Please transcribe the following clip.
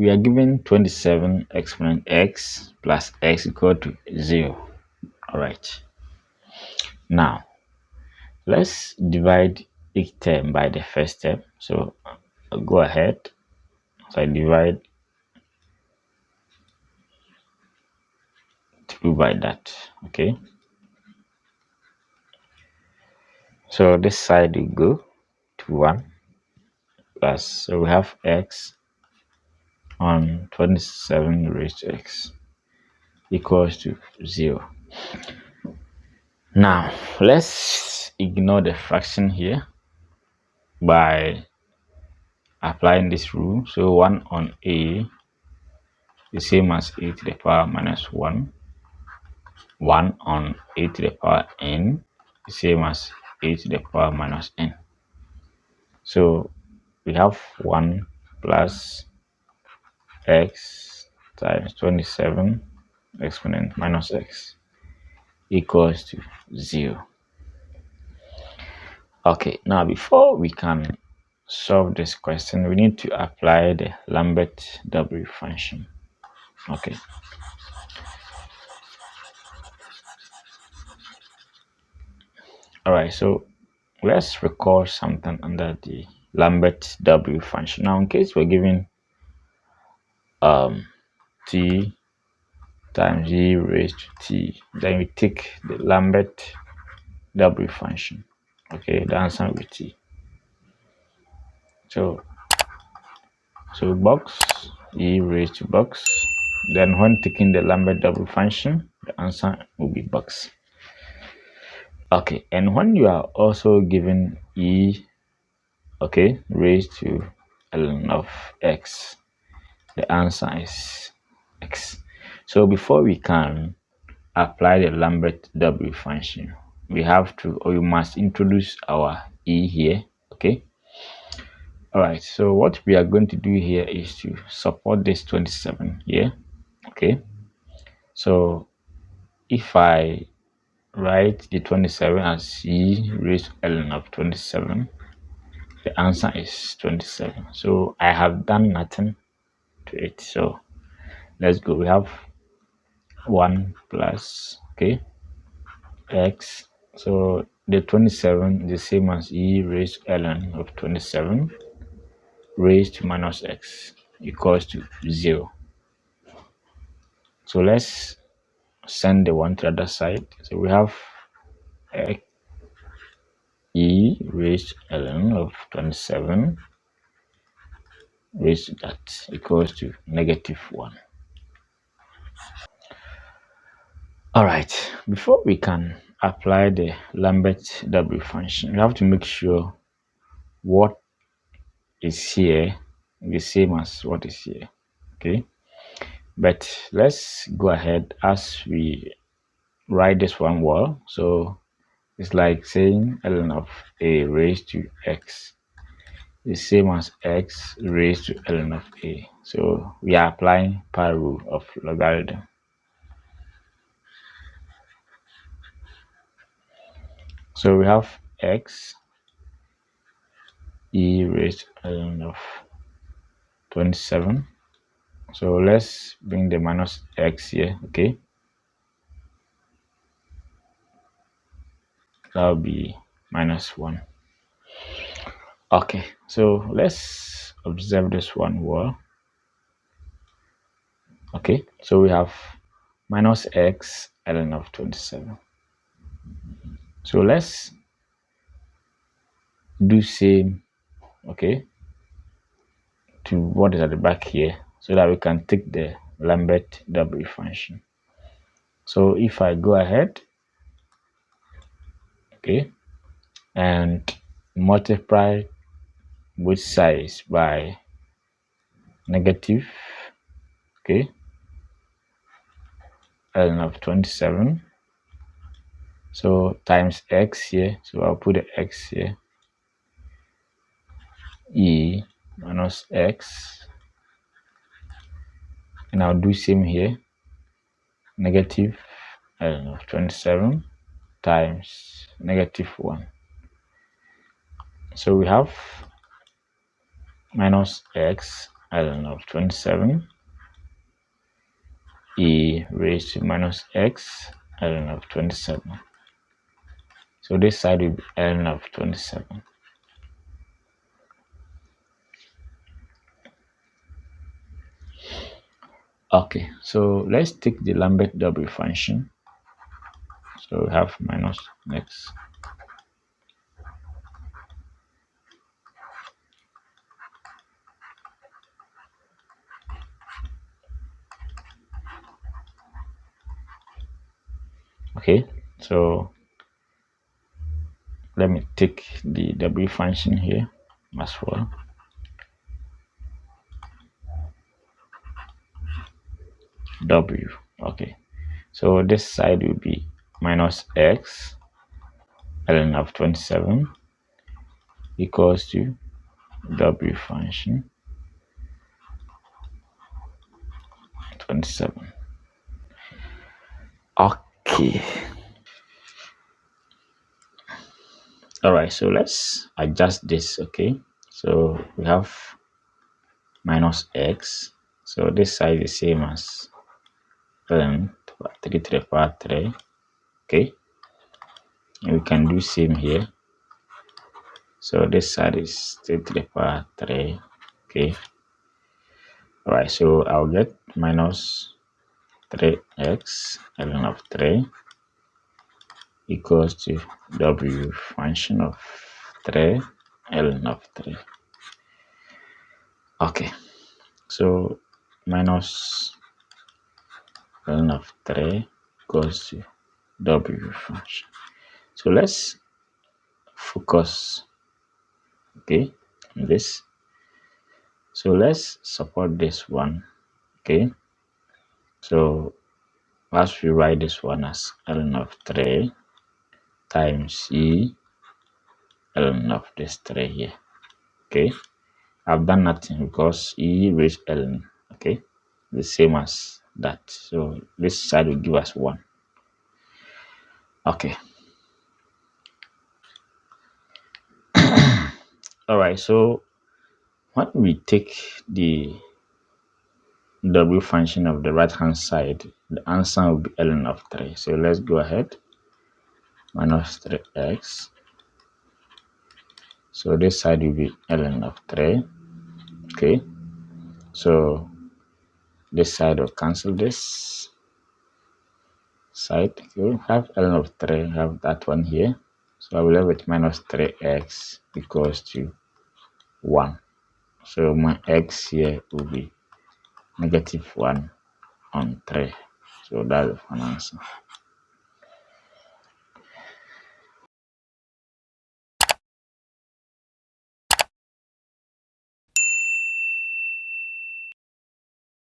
we are given 27 exponent x plus x equal to 0. All right. Now, let's divide each term by the first term. So I'll go ahead. So I divide 2 by that. Okay. So this side will go to 1 plus, so we have x on 27 raised to x equals to 0. Now, let's ignore the fraction here by applying this rule. So 1 on a the same as a to the power minus 1. 1 on a to the power n the same as a to the power minus n. So we have 1 plus x times 27 exponent minus x equals to 0. Okay, now before we can solve this question, we need to apply the Lambert W function. Okay. All right, so let's record something under the Lambert W function. Now, in case we're given t times e raised to t, then we take the Lambert W function. Okay, the answer will be t. So box e raised to box. Then when taking the Lambert W function, the answer will be box. Okay, and when you are also given e, okay, raised to ln of x, the answer is x. So before we can apply the Lambert W function, we have to, or you must introduce our e here. Okay. All right. So what we are going to do here is to support this 27 here. Okay. So if I write the 27 as e raised to ln of 27, the answer is 27. So I have done nothing to it. So let's go. We have 1 plus, okay, x. So the 27 is the same as e raised to ln of 27 raised to minus x equals to 0. So let's send the 1 to the other side. So we have x, e raised to ln of 27 raised to that equals to -1. All right, before we can apply the Lambert W function, we have to make sure what is here the same as what is here. Okay, but let's go ahead as we write this one well. So it's like saying ln of a raised to x the same as x raised to ln of a. So we are applying pi rule of logarithm. So we have x e raised to ln of 27. So let's bring the minus x here. Okay, that will be -1. Okay, so let's observe this one well. Okay, so we have minus x ln of 27. So let's do same, okay, to what is at the back here, so that we can take the Lambert W function. So if I go ahead, okay, and multiply both sides by negative, okay, ln of 27, so times x here, so I'll put the x here, e minus x, and I'll do same here, negative ln of 27 times -1. So we have minus x ln of 27 e raised to minus x ln of 27. So this side will be ln of 27. Okay, so let's take the Lambert W function. So we have minus x. Okay, so let me take the W function here as well. W. Okay, so this side will be minus x ln of 27 equals to W function 27. Okay. All right, so let's adjust this. Okay, so we have minus x. So this side is same as 3 to the power 3. Okay, and we can do same here. So this side is 3 to the power 3. Okay, all right, so I'll get minus 3x ln of 3 equals to W function of 3 ln of 3. Okay, so minus ln of 3 equals to W function. So let's focus, okay, on this. So let's support this one, okay. So as we write this one as ln of 3 times e ln of this 3 here, okay. I've done nothing because e raised ln, okay, the same as that. So this side will give us 1. Okay. All right, so when we take the W function of the right hand side, the answer will be ln of 3. So let's go ahead. Minus 3x. So this side will be ln of 3. Okay. So this side will cancel this side. You have ln of 3, have that one here. So I will have with minus 3x equals to 1. So my x here will be negative 1 on 3. So that's an answer.